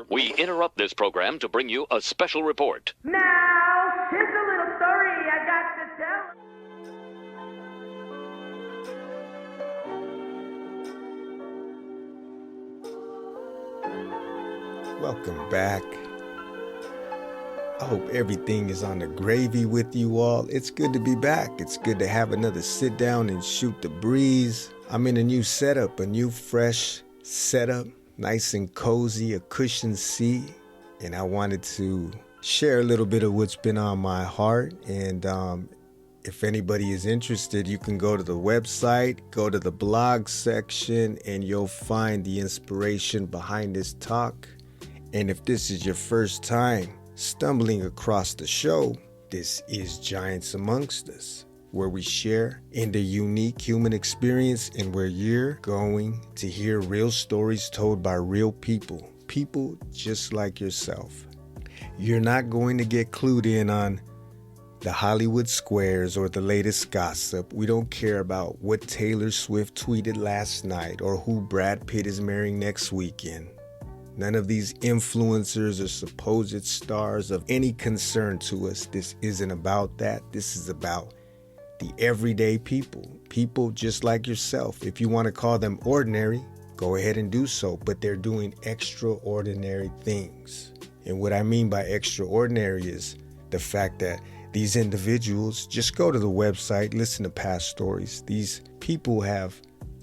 We interrupt this program to bring you a special report. Now, here's a little story I got to tell. Welcome back. I hope everything is on the gravy with you all. It's good to be back. It's good to have another sit down and shoot the breeze. I'm in a new setup, a new fresh setup, nice and cozy, a cushioned seat. And I wanted to share a little bit of what's been on my heart. And if anybody is interested, you can go to the website, go to the blog section, and you'll find the inspiration behind this talk. And if this is your first time stumbling across the show, this is Giants Amongst Us, where we share in the unique human experience and where you're going to hear real stories told by real people just like yourself. You're not going to get clued in on the Hollywood squares or the latest gossip. We don't care about what Taylor Swift tweeted last night or who Brad Pitt is marrying next weekend. None of these influencers or supposed stars of any concern to us. This isn't about that. This is about the everyday people just like yourself. If you want to call them ordinary, go ahead and do so, but they're doing extraordinary things. And what I mean by extraordinary is the fact that these individuals, just go to the website, listen to past stories. These people have,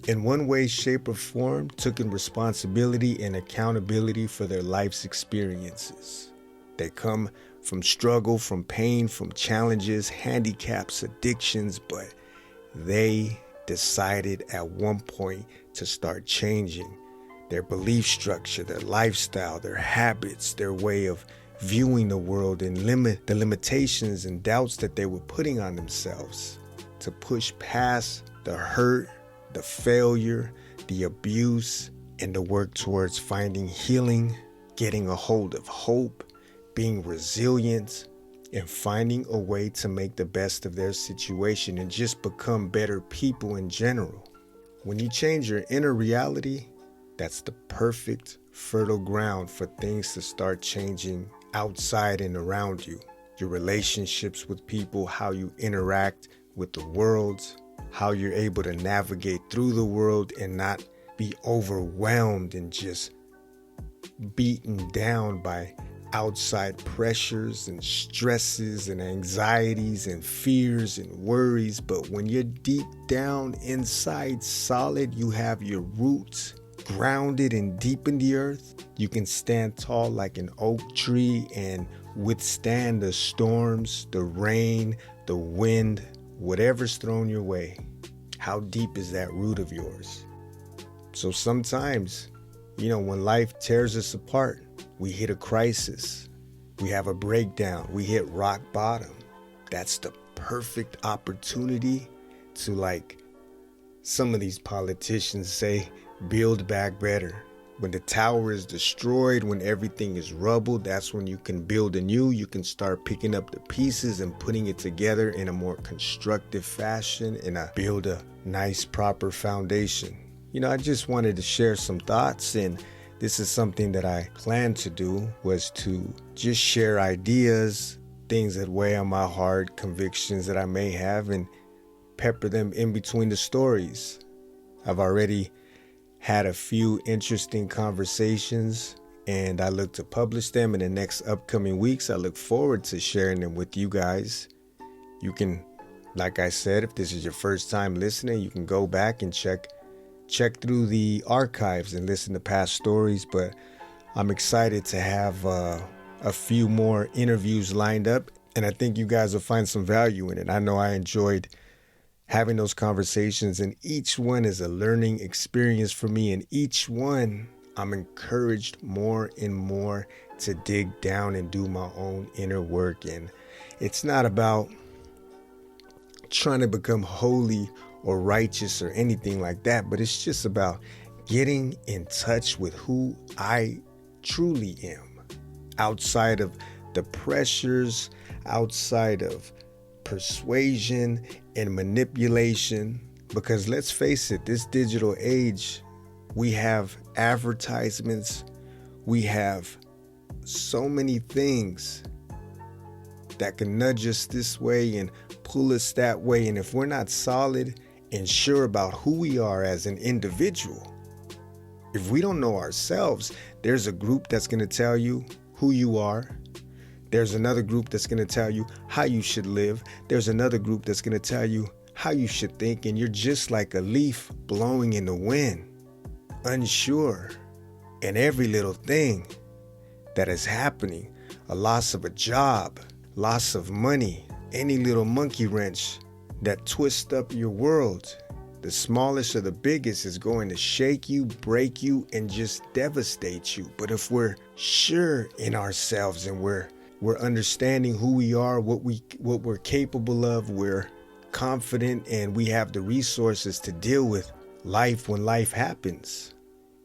in one way, shape, or form, taken responsibility and accountability for their life's experiences. They come from struggle, from pain, from challenges, handicaps, addictions, but they decided at one point to start changing their belief structure, their lifestyle, their habits, their way of viewing the world, and limit the limitations and doubts that they were putting on themselves to push past the hurt, the failure, the abuse, and to work towards finding healing, getting a hold of hope, being resilient, and finding a way to make the best of their situation and just become better people in general. When you change your inner reality, that's the perfect fertile ground for things to start changing outside and around you. Your relationships with people, how you interact with the world, how you're able to navigate through the world and not be overwhelmed and just beaten down by outside pressures and stresses and anxieties and fears and worries. But when you're deep down inside solid, you have your roots grounded and deep in the earth, you can stand tall like an oak tree and withstand the storms, the rain, the wind, whatever's thrown your way. How deep is that root of yours? So sometimes, when life tears us apart, we hit a crisis, we have a breakdown, we hit rock bottom. That's the perfect opportunity to, like some of these politicians say, build back better. When the tower is destroyed, when everything is rubble, that's when you can build anew. You can start picking up the pieces and putting it together in a more constructive fashion and build a nice, proper foundation. I just wanted to share some thoughts, and this is something that I planned to do, was to just share ideas, things that weigh on my heart, convictions that I may have, and pepper them in between the stories. I've already had a few interesting conversations, and I look to publish them in the next upcoming weeks. I look forward to sharing them with you guys. You can, like I said, if this is your first time listening, you can go back and check through the archives and listen to past stories. But I'm excited to have a few more interviews lined up, and I think you guys will find some value in it. I know I enjoyed having those conversations, and each one is a learning experience for me, and each one I'm encouraged more and more to dig down and do my own inner work. And it's not about trying to become holy or righteous or anything like that, but it's just about getting in touch with who I truly am, outside of the pressures, outside of persuasion and manipulation. Because let's face it, this digital age, We have advertisements. We have so many things that can nudge us this way and pull us that way. And if we're not solid and sure about who we are as an individual, if we don't know ourselves, there's a group that's going to tell you who you are. There's another group that's going to tell you how you should live. There's another group that's going to tell you how you should think. And you're just like a leaf blowing in the wind, unsure. And every little thing that is happening, a loss of a job, loss of money, any little monkey wrench that twists up your world, the smallest or the biggest, is going to shake you, break you, and just devastate you. But if we're sure in ourselves and we're understanding who we are, what we're capable of, we're confident, and we have the resources to deal with life when life happens.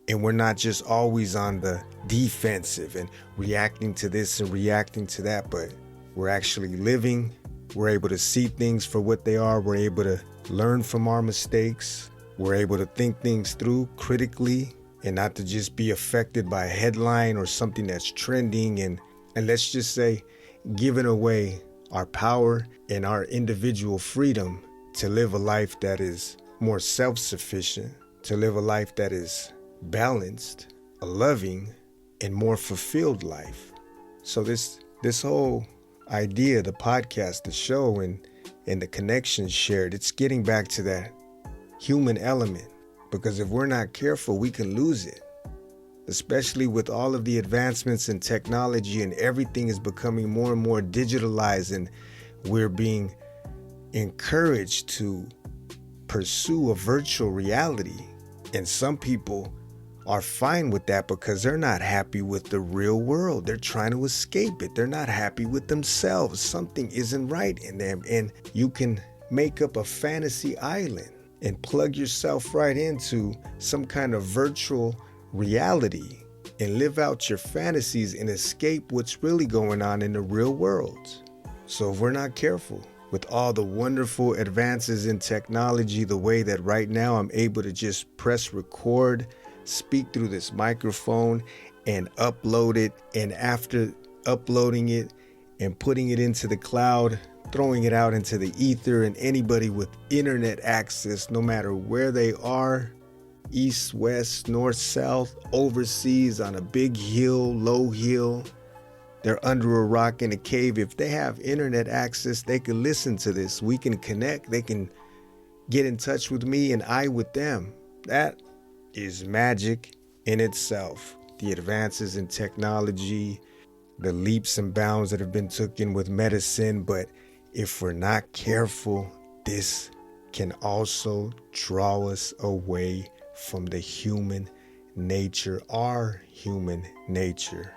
And we're not just always on the defensive and reacting to this and reacting to that, but we're actually living. We're able to see things for what they are. We're able to learn from our mistakes. We're able to think things through critically and not to just be affected by a headline or something that's trending and let's just say giving away our power and our individual freedom to live a life that is more self-sufficient, to live a life that is balanced, a loving, and more fulfilled life. So this whole idea, the podcast, the show, and the connections shared, it's getting back to that human element, because if we're not careful, we can lose it, especially with all of the advancements in technology and everything is becoming more and more digitalized, and we're being encouraged to pursue a virtual reality. And some people are fine with that because they're not happy with the real world. They're trying to escape it. They're not happy with themselves. Something isn't right in them. And you can make up a fantasy island and plug yourself right into some kind of virtual reality and live out your fantasies and escape what's really going on in the real world. So if we're not careful with all the wonderful advances in technology, the way that right now I'm able to just press record, speak through this microphone and upload it, and after uploading it and putting it into the cloud, throwing it out into the ether, and anybody with internet access, no matter where they are, east, west, north, south, overseas, on a big hill, low hill, they're under a rock in a cave. If they have internet access, they can listen to this. We can connect. They can get in touch with me and I with them. That is magic in itself. The advances in technology, the leaps and bounds that have been taken with medicine. But if we're not careful, this can also draw us away from the human nature, our human nature.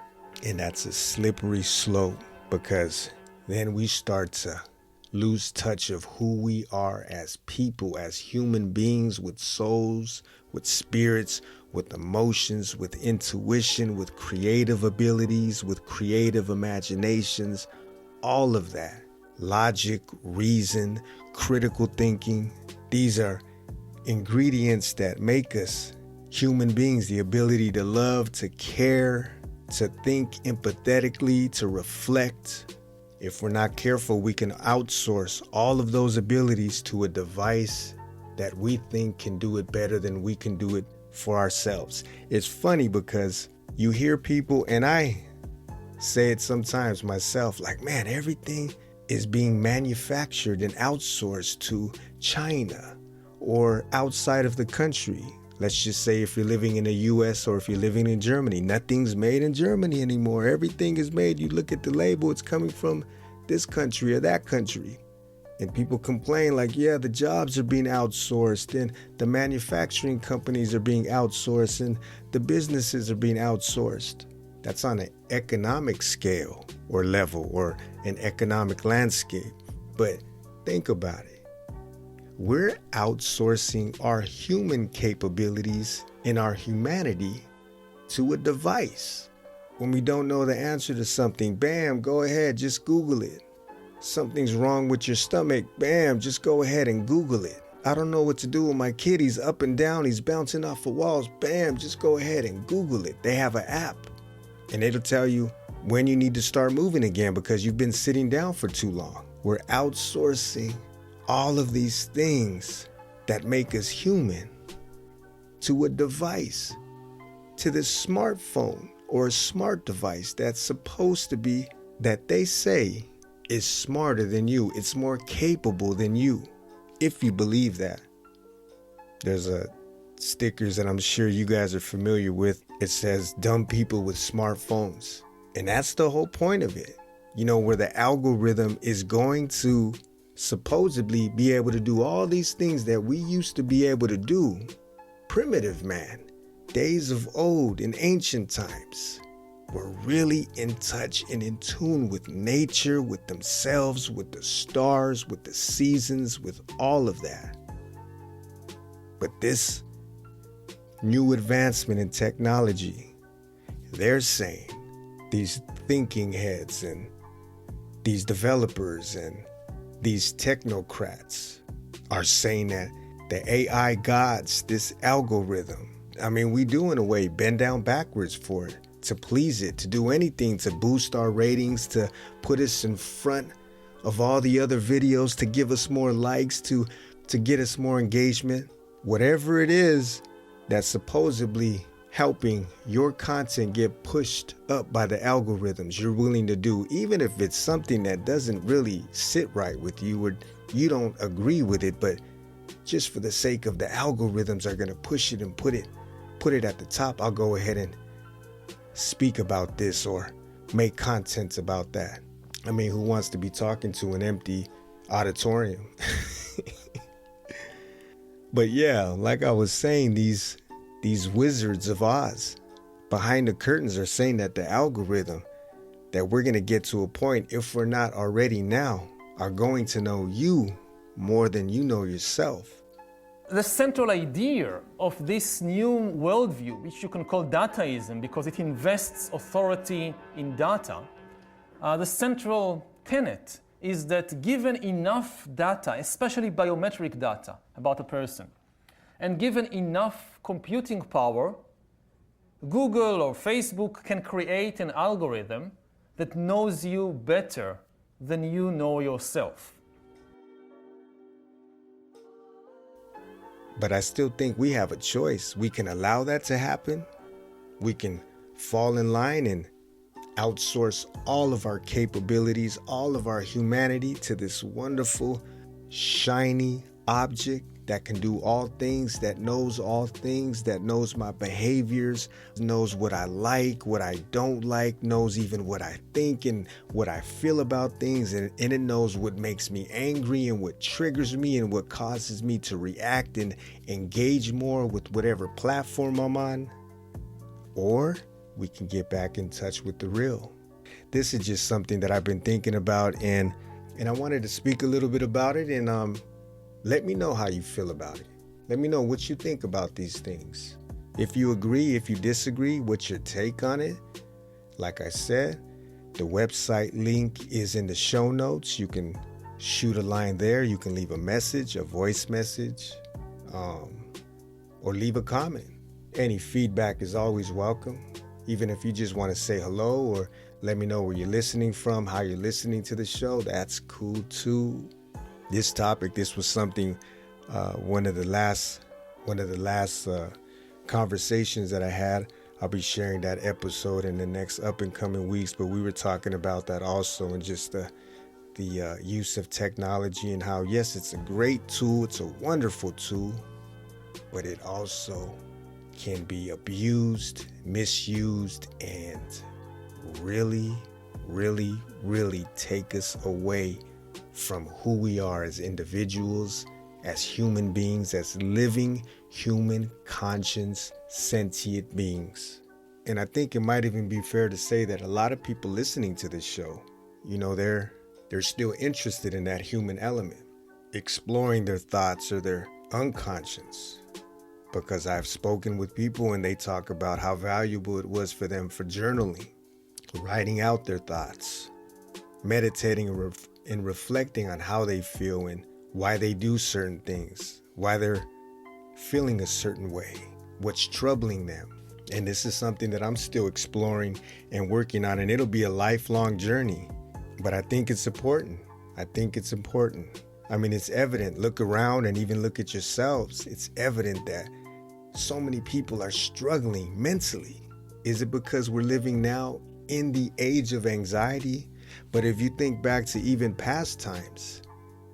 And that's a slippery slope, because then we start to lose touch of who we are as people, as human beings with souls, with spirits, with emotions, with intuition, with creative abilities, with creative imaginations, all of that. Logic, reason, critical thinking. These are ingredients that make us human beings, the ability to love, to care, to think empathetically, to reflect. If we're not careful, we can outsource all of those abilities to a device that we think can do it better than we can do it for ourselves. It's funny because you hear people, and I say it sometimes myself, like, man, everything is being manufactured and outsourced to China or outside of the country. Let's just say if you're living in the US or if you're living in Germany, nothing's made in Germany anymore. Everything is made. You look at the label, it's coming from this country or that country. And people complain like, yeah, the jobs are being outsourced and the manufacturing companies are being outsourced and the businesses are being outsourced. That's on an economic scale or level or an economic landscape. But think about it. We're outsourcing our human capabilities and our humanity to a device. When we don't know the answer to something, bam, go ahead, just Google it. Something's wrong with your stomach, bam, just go ahead and Google it. I don't know what to do with my kid. He's up and down. He's bouncing off the walls. Bam, just go ahead and Google it. They have an app and it'll tell you when you need to start moving again because you've been sitting down for too long. We're outsourcing all of these things that make us human to a device, to this smartphone or a smart device that's supposed to be, that they say is smarter than you. It's more capable than you. If you believe that. There's stickers that I'm sure you guys are familiar with. It says dumb people with smartphones. And that's the whole point of it. You know, where the algorithm is going to supposedly be able to do all these things that we used to be able to do. Primitive man, days of old in ancient times, were really in touch and in tune with nature, with themselves, with the stars, with the seasons, with all of that. But this new advancement in technology, they're saying, these thinking heads and these developers and these technocrats are saying that the AI gods, this algorithm, I mean, we do in a way bend down backwards for it, to please it, to do anything to boost our ratings, to put us in front of all the other videos, to give us more likes, to get us more engagement. Whatever it is that's supposedly helping your content get pushed up by the algorithms you're willing to do, even if it's something that doesn't really sit right with you or you don't agree with it, but just for the sake of the algorithms are going to push it and put it at the top, I'll go ahead and speak about this or make content about that. I mean, who wants to be talking to an empty auditorium? But yeah, like I was saying, these wizards of Oz behind the curtains are saying that the algorithm, that we're going to get to a point, if we're not already now, are going to know you more than you know yourself. The central idea of this new worldview, which you can call dataism because it invests authority in data, the central tenet is that given enough data, especially biometric data about a person, and given enough computing power, Google or Facebook can create an algorithm that knows you better than you know yourself. But I still think we have a choice. We can allow that to happen. We can fall in line and outsource all of our capabilities, all of our humanity to this wonderful, shiny object that can do all things, that knows all things, that knows my behaviors, knows what I like, what I don't like, knows even what I think and what I feel about things, and it knows what makes me angry and what triggers me and what causes me to react and engage more with whatever platform I'm on. Or we can get back in touch with the real. This is just something that I've been thinking about, and I wanted to speak a little bit about it, and let me know how you feel about it. Let me know what you think about these things. If you agree, if you disagree, what's your take on it? Like I said, the website link is in the show notes. You can shoot a line there. You can leave a message, a voice message, or leave a comment. Any feedback is always welcome. Even if you just want to say hello or let me know where you're listening from, how you're listening to the show, that's cool too. This topic, this was something, one of the last conversations that I had. I'll be sharing that episode in the next up and coming weeks, but we were talking about that also, and just the use of technology and how, yes, it's a great tool, it's a wonderful tool, but it also can be abused, misused, and really, really, really take us away from who we are as individuals, as human beings, as living human conscience, sentient beings. And I think it might even be fair to say that a lot of people listening to this show, you know, they're still interested in that human element, exploring their thoughts or their unconscious. Because I've spoken with people and they talk about how valuable it was for them for journaling, writing out their thoughts, meditating and reflecting on how they feel and why they do certain things, why they're feeling a certain way, what's troubling them. And this is something that I'm still exploring and working on, and it'll be a lifelong journey. But I think it's important. I mean, it's evident. Look around and even look at yourselves. It's evident that so many people are struggling mentally. Is it because we're living now in the age of anxiety? But if you think back to even past times,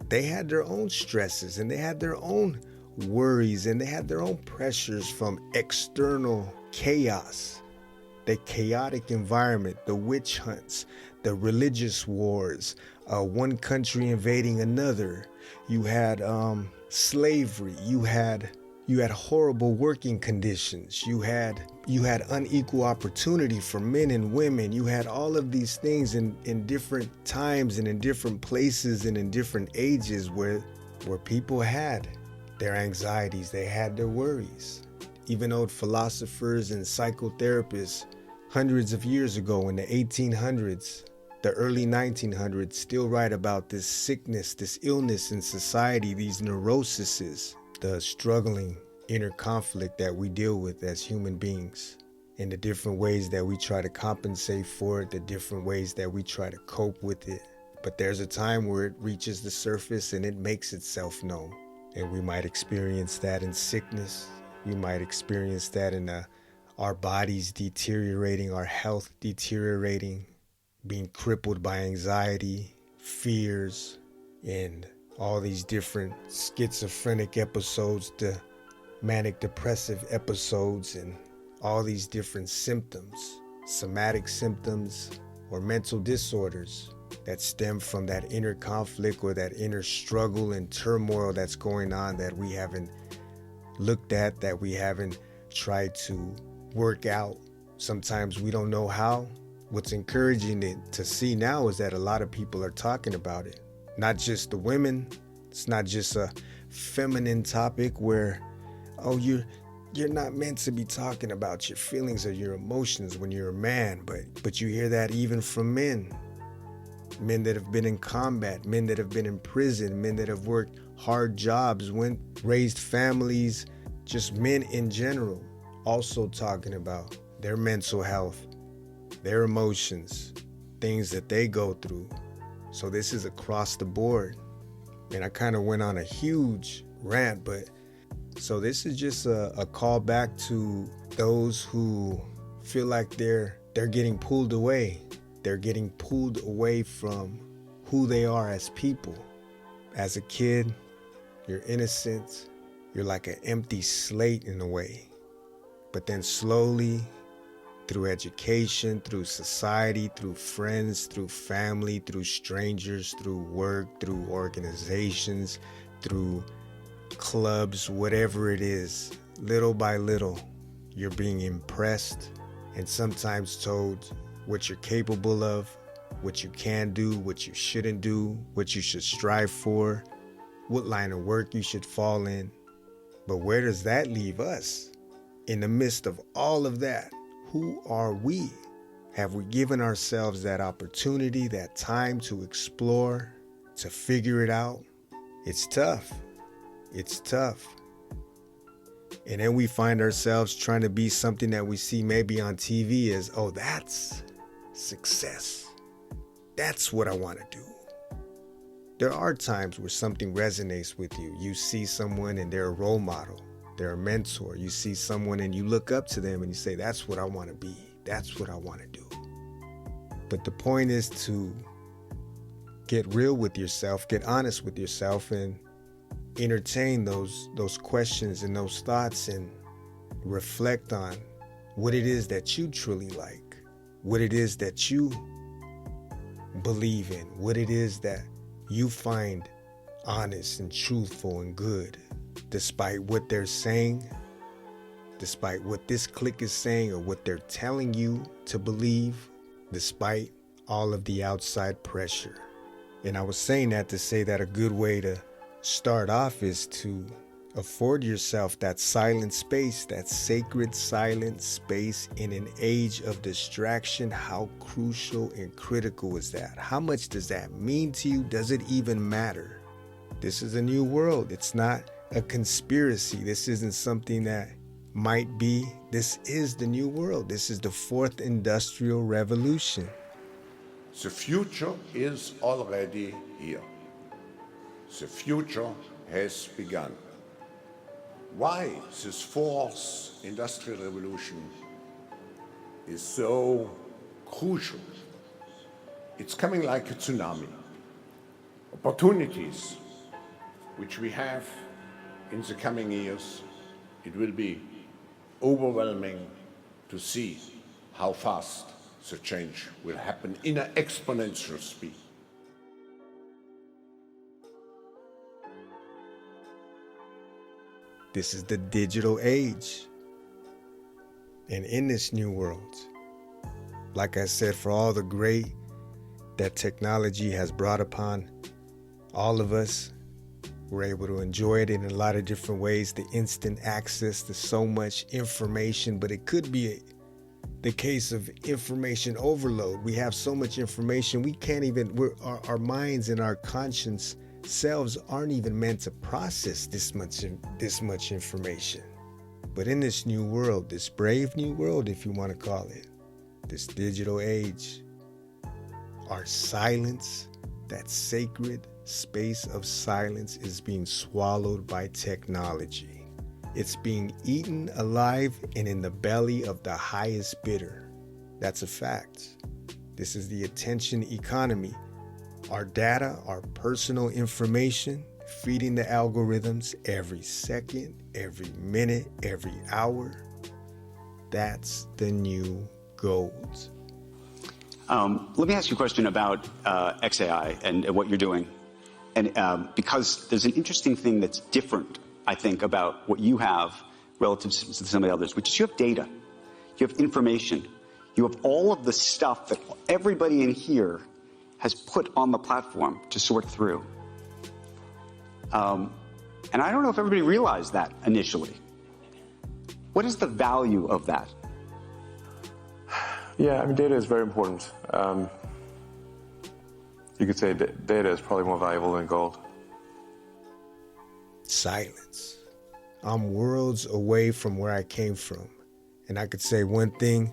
they had their own stresses and they had their own worries and they had their own pressures from external chaos, the chaotic environment, the witch hunts, the religious wars, one country invading another. You had slavery. You had horrible working conditions. You had unequal opportunity for men and women. You had all of these things in different times and in different places and in different ages where people had their anxieties, they had their worries. Even old philosophers and psychotherapists hundreds of years ago in the 1800s, the early 1900s, still write about this sickness, this illness in society, these neuroses, the struggling inner conflict that we deal with as human beings, and the different ways that we try to compensate for it, the different ways that we try to cope with it. But there's a time where it reaches the surface and it makes itself known. And we might experience that in sickness. We might experience that in our bodies deteriorating, our health deteriorating, being crippled by anxiety, fears, and all these different schizophrenic episodes, the manic depressive episodes, and all these different symptoms, somatic symptoms or mental disorders that stem from that inner conflict or that inner struggle and turmoil that's going on that we haven't looked at, that we haven't tried to work out. Sometimes we don't know how. What's encouraging to see now is that a lot of people are talking about it. Not just the women. It's not just a feminine topic where, oh, you're not meant to be talking about your feelings or your emotions when you're a man, but you hear that even from men that have been in combat, men that have been in prison, men that have worked hard jobs, raised families, just men in general, also talking about their mental health, their emotions, things that they go through. So this is across the board. And I kind of went on a huge rant, but so this is just a call back to those who feel like they're getting pulled away. They're getting pulled away from who they are as people. As a kid, you're innocent. You're like an empty slate in a way. But then slowly, through education, through society, through friends, through family, through strangers, through work, through organizations, through clubs, whatever it is, little by little, you're being impressed and sometimes told what you're capable of, what you can do, what you shouldn't do, what you should strive for, what line of work you should fall in. But where does that leave us? In the midst of all of that, who are we? Have we given ourselves that opportunity, that time to explore, to figure it out? It's tough. It's tough. And then we find ourselves trying to be something that we see maybe on TV as, oh, that's success. That's what I want to do. There are times where something resonates with you. You see someone and they're a role model. They're a mentor. You see someone and you look up to them and you say, that's what I want to be. That's what I want to do. But the point is to get real with yourself, get honest with yourself, and entertain those questions and those thoughts and reflect on what it is that you truly like, what it is that you believe in, what it is that you find honest and truthful and good, despite what they're saying, despite what this clique is saying or what they're telling you to believe, despite all of the outside pressure. And I was saying that to say that a good way to start off is to afford yourself that silent space, that sacred silent space in an age of distraction. How crucial and critical is that? How much does that mean to you? Does it even matter? This is a new world. It's not a conspiracy. This isn't something that might be. This is the new world. This is the fourth industrial revolution. The future is already here. The future has begun. Why this fourth industrial revolution is so crucial? It's coming like a tsunami. Opportunities which we have in the coming years, it will be overwhelming to see how fast the change will happen in an exponential speed. This is the digital age. And in this new world, like I said, for all the great that technology has brought upon all of us, we're able to enjoy it in a lot of different ways. The instant access to so much information, but it could be the case of information overload. We have so much information, we can't even, our minds and our conscious selves aren't even meant to process this much information. But in this new world, this brave new world, if you want to call it, this digital age, our silence, that sacred space of silence, is being swallowed by technology. It's being eaten alive and in the belly of the highest bidder. That's a fact. This is the attention economy. Our data, our personal information, feeding the algorithms every second, every minute, every hour. That's the new gold. Let me ask you a question about XAI and what you're doing. And because there's an interesting thing that's different, I think, about what you have relative to some of the others, which is you have data, you have information, you have all of the stuff that everybody in here has put on the platform to sort through. And I don't know if everybody realized that initially. What is the value of that? Yeah, I mean, data is very important. You could say data is probably more valuable than gold. Silence. I'm worlds away from where I came from. And I could say one thing,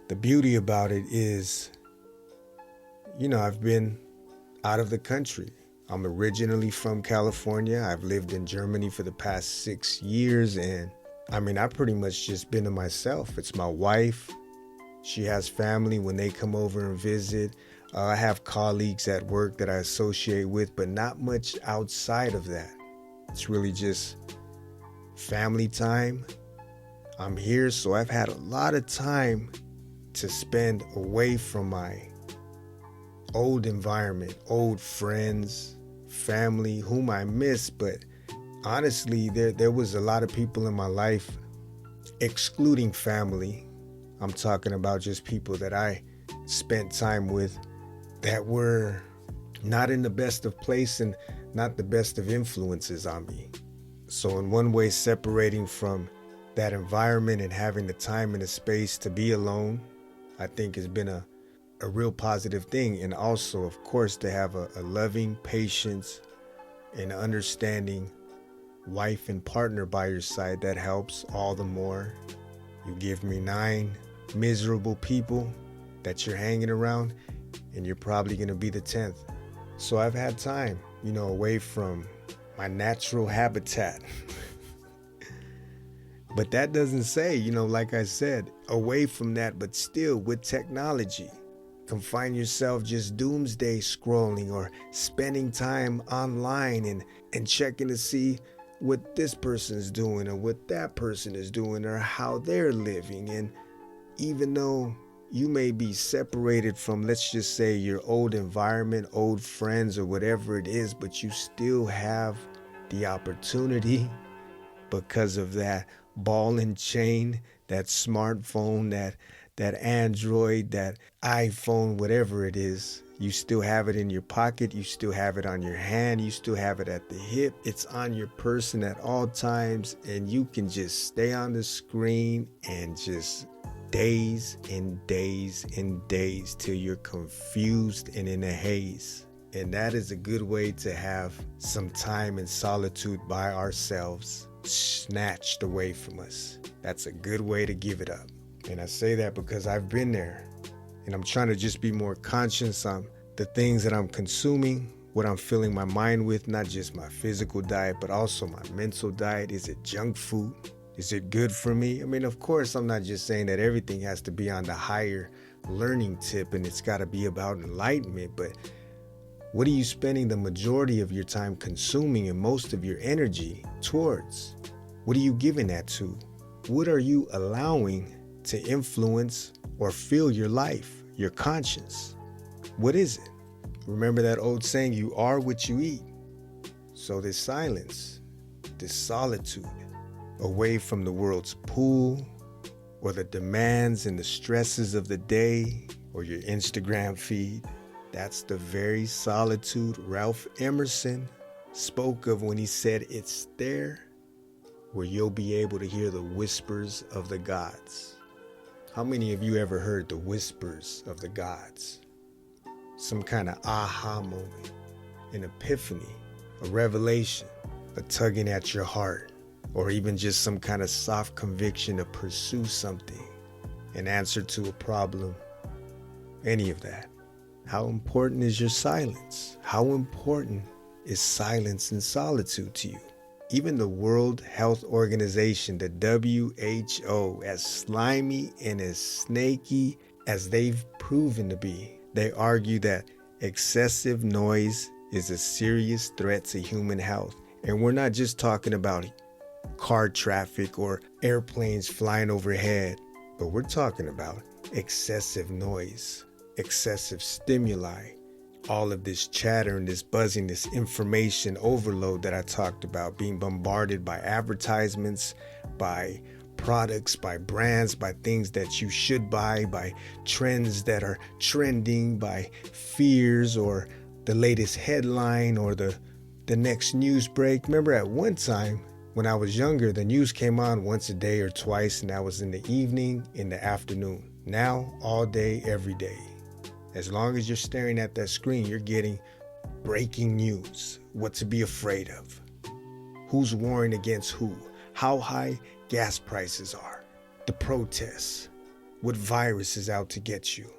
the beauty about it is, I've been out of the country. I'm originally from California. I've lived in Germany for the past 6 years. And I've pretty much just been to myself. It's my wife. She has family when they come over and visit. I have colleagues at work that I associate with, but not much outside of that. It's really just family time. I'm here, so I've had a lot of time to spend away from my old environment, old friends, family, whom I miss. But honestly, there was a lot of people in my life, excluding family. I'm talking about just people that I spent time with that were not in the best of place and not the best of influences on me. So in one way, separating from that environment and having the time and the space to be alone, I think has been a real positive thing. And also, of course, to have a loving, patient, and understanding wife and partner by your side, that helps all the more. You give me 9 miserable people that you're hanging around, and you're probably going to be the 10th. So I've had time, away from my natural habitat. But that doesn't say, like I said, away from that, but still with technology. Confine yourself just doomsday scrolling or spending time online and checking to see what this person's doing or what that person is doing or how they're living. And even though you may be separated from, let's just say, your old environment, old friends, or whatever it is, but you still have the opportunity, because of that ball and chain, that smartphone, that Android, that iPhone, whatever it is, you still have it in your pocket, you still have it on your hand, you still have it at the hip, it's on your person at all times, and you can just stay on the screen and just days and days and days till you're confused and in a haze. And that is a good way to have some time in solitude by ourselves snatched away from us. That's a good way to give it up. And I say that because I've been there. And I'm trying to just be more conscious on the things that I'm consuming, what I'm filling my mind with, not just my physical diet, but also my mental diet. Is it junk food? Is it good for me? I mean, of course, I'm not just saying that everything has to be on the higher learning tip and it's got to be about enlightenment, but what are you spending the majority of your time consuming and most of your energy towards? What are you giving that to? What are you allowing to influence or fill your life, your conscience? What is it? Remember that old saying, you are what you eat. So this silence, this solitude, away from the world's pull or the demands and the stresses of the day or your Instagram feed, that's the very solitude Ralph Emerson spoke of when he said it's there where you'll be able to hear the whispers of the gods. How many of you ever heard the whispers of the gods? Some kind of aha moment, an epiphany, a revelation, a tugging at your heart, or even just some kind of soft conviction to pursue something, an answer to a problem, any of that. How important is your silence? How important is silence and solitude to you? Even the World Health Organization, the WHO, as slimy and as snaky as they've proven to be, they argue that excessive noise is a serious threat to human health. And we're not just talking about car traffic or airplanes flying overhead, but we're talking about excessive noise, excessive stimuli, all of this chatter and this buzzing, this information overload that I talked about, being bombarded by advertisements, by products, by brands, by things that you should buy, by trends that are trending, by fears or the latest headline or the next news break. Remember at one time when I was younger, the news came on once a day or twice, and that was in the evening, in the afternoon. Now, all day, every day. As long as you're staring at that screen, you're getting breaking news, what to be afraid of, who's warring against who, how high gas prices are, the protests, what virus is out to get you,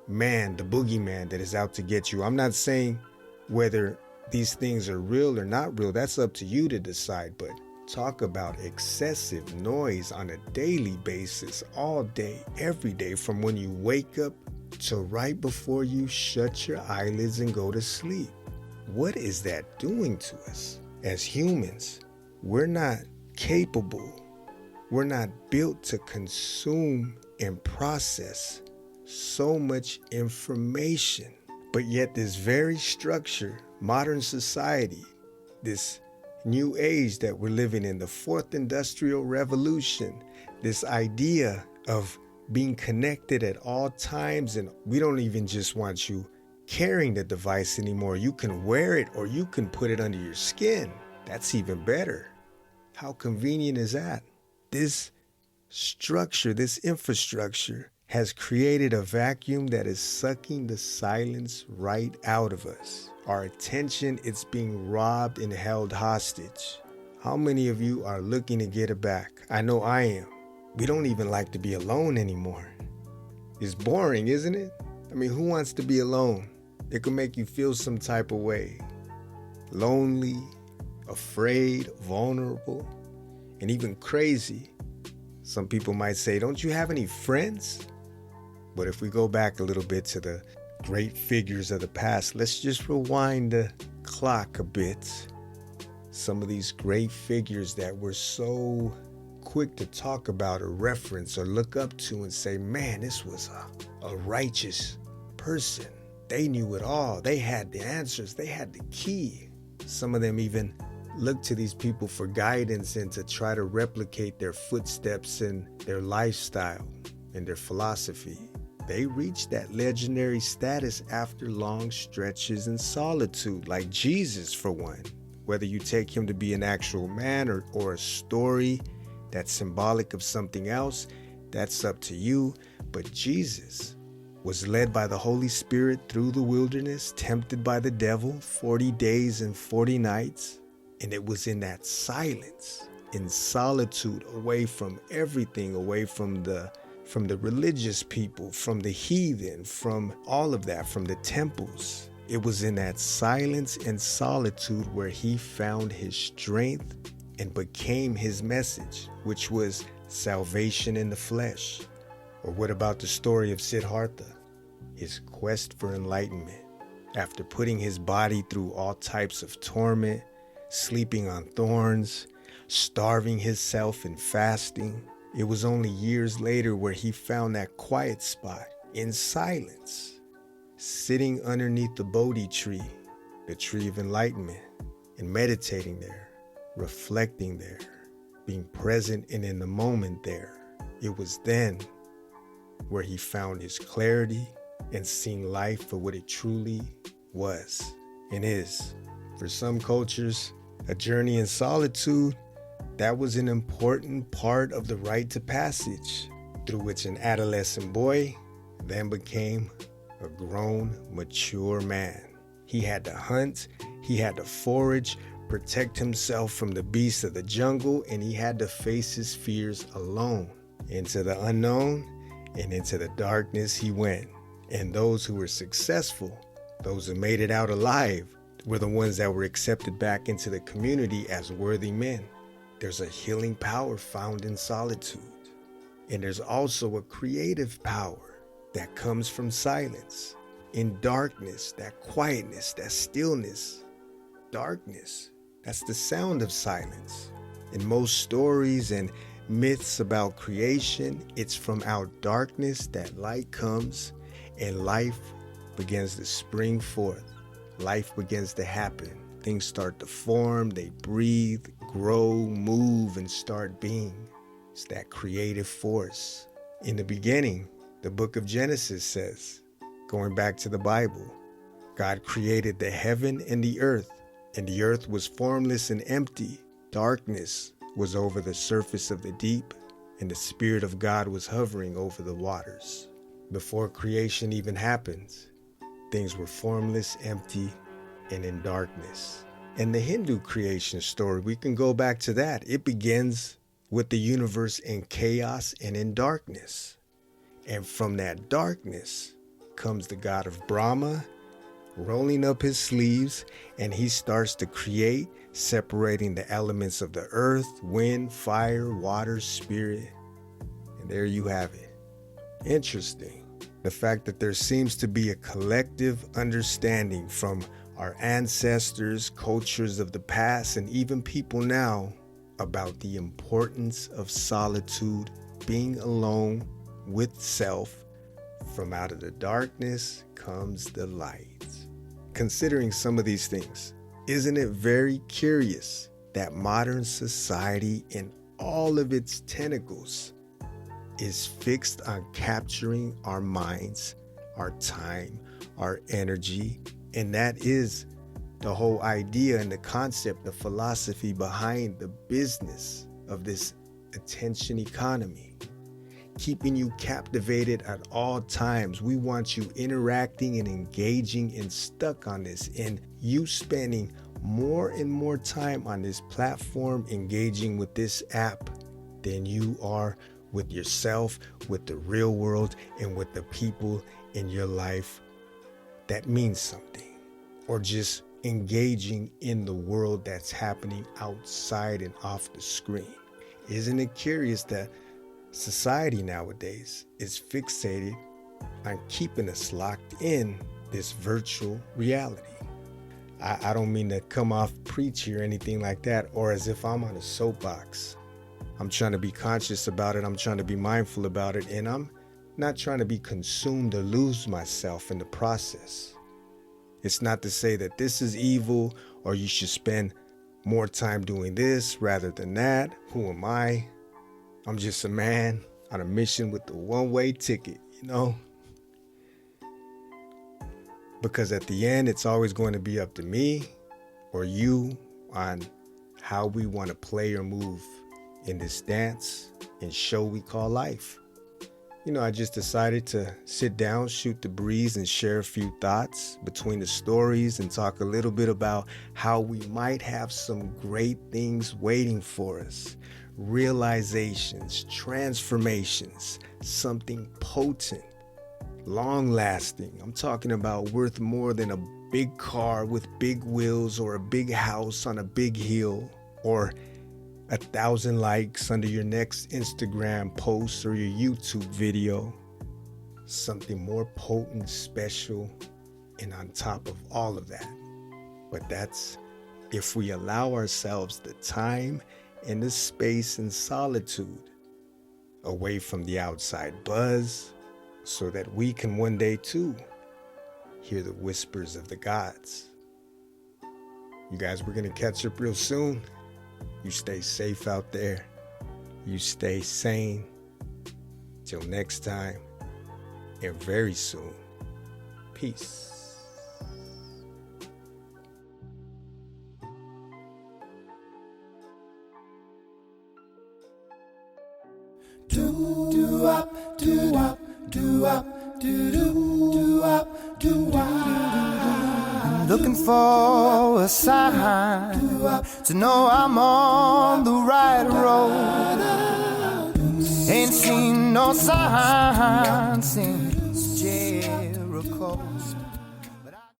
man, the boogeyman that is out to get you. I'm not saying whether these things are real or not real. That's up to you to decide. But talk about excessive noise on a daily basis, all day, every day, from when you wake up to right before you shut your eyelids and go to sleep. What is that doing to us? As humans, we're not capable. We're not built to consume and process so much information. But yet this very structure, modern society, this new age that we're living in, the fourth industrial revolution, this idea of being connected at all times, and we don't even just want you carrying the device anymore. You can wear it or you can put it under your skin. That's even better. How convenient is that? This structure, this infrastructure has created a vacuum that is sucking the silence right out of us. Our attention, it's being robbed and held hostage. How many of you are looking to get it back? I know I am. We don't even like to be alone anymore. It's boring, isn't it? I mean, who wants to be alone? It can make you feel some type of way. Lonely, afraid, vulnerable, and even crazy. Some people might say, don't you have any friends? But if we go back a little bit to the great figures of the past, let's just rewind the clock a bit. Some of these great figures that were so quick to talk about or reference or look up to and say, man, this was a righteous person. They knew it all. They had the answers. They had the key. Some of them even looked to these people for guidance and to try to replicate their footsteps and their lifestyle and their philosophy. They reached that legendary status after long stretches in solitude, like Jesus for one. Whether you take him to be an actual man or a story that's symbolic of something else, that's up to you. But Jesus was led by the Holy Spirit through the wilderness, tempted by the devil 40 days and 40 nights. And it was in that silence, in solitude, away from everything, away from the religious people, from the heathen, from all of that, from the temples. It was in that silence and solitude where he found his strength and became his message, which was salvation in the flesh. Or what about the story of Siddhartha, his quest for enlightenment? After putting his body through all types of torment, sleeping on thorns, starving himself and fasting, it was only years later where he found that quiet spot in silence, sitting underneath the Bodhi tree, the tree of enlightenment, and meditating there, reflecting there, being present and in the moment there. It was then where he found his clarity and seen life for what it truly was and is. For some cultures, a journey in solitude, that was an important part of the rite of passage through which an adolescent boy then became a grown, mature man. He had to hunt, he had to forage, protect himself from the beasts of the jungle, and he had to face his fears alone. Into the unknown and into the darkness he went. And those who were successful, those who made it out alive, were the ones that were accepted back into the community as worthy men. There's a healing power found in solitude. And there's also a creative power that comes from silence. In darkness, that quietness, that stillness. Darkness, that's the sound of silence. In most stories and myths about creation, it's from out darkness that light comes and life begins to spring forth. Life begins to happen. Things start to form, they breathe, grow, move, and start being. It's that creative force. In the beginning, the book of Genesis says, going back to the Bible, God created the heaven and the earth was formless and empty. Darkness was over the surface of the deep, and the Spirit of God was hovering over the waters. Before creation even happened, things were formless, empty, and in darkness. And the Hindu creation story, we can go back to that. It begins with the universe in chaos and in darkness. And from that darkness comes the god of Brahma, rolling up his sleeves, and he starts to create, separating the elements of the earth, wind, fire, water, spirit. And there you have it. Interesting. The fact that there seems to be a collective understanding from our ancestors, cultures of the past, and even people now about the importance of solitude, being alone with self. From out of the darkness comes the light. Considering some of these things, isn't it very curious that modern society in all of its tentacles is fixed on capturing our minds, our time, our energy, and that is the whole idea and the concept, the philosophy behind the business of this attention economy, keeping you captivated at all times. We want you interacting and engaging and stuck on this, and you spending more and more time on this platform engaging with this app than you are with yourself, with the real world, and with the people in your life that means something, or just engaging in the world that's happening outside and off the screen. Isn't it curious that society nowadays is fixated on keeping us locked in this virtual reality? I don't mean to come off preachy or anything like that, or as if I'm on a soapbox. I'm trying to be conscious about it. I'm trying to be mindful about it. And I'm not trying to be consumed or lose myself in the process. It's not to say that this is evil or you should spend more time doing this rather than that. Who am I? I'm just a man on a mission with the one-way ticket, you know? Because at the end, it's always going to be up to me or you on how we want to play or move in this dance and show we call life. I just decided to sit down, shoot the breeze, and share a few thoughts between the stories and talk a little bit about how we might have some great things waiting for us. Realizations, transformations, something potent, long-lasting. I'm talking about worth more than a big car with big wheels or a big house on a big hill or 1,000 likes under your next Instagram post or your YouTube video. Something more potent, special, and on top of all of that. But that's if we allow ourselves the time and the space and solitude away from the outside buzz so that we can one day too hear the whispers of the gods. You guys, we're going to catch up real soon. You stay safe out there. You stay sane. Till next time, and very soon. Peace. Looking for a sign to know I'm on the right road. Ain't seen no sign since Jericho.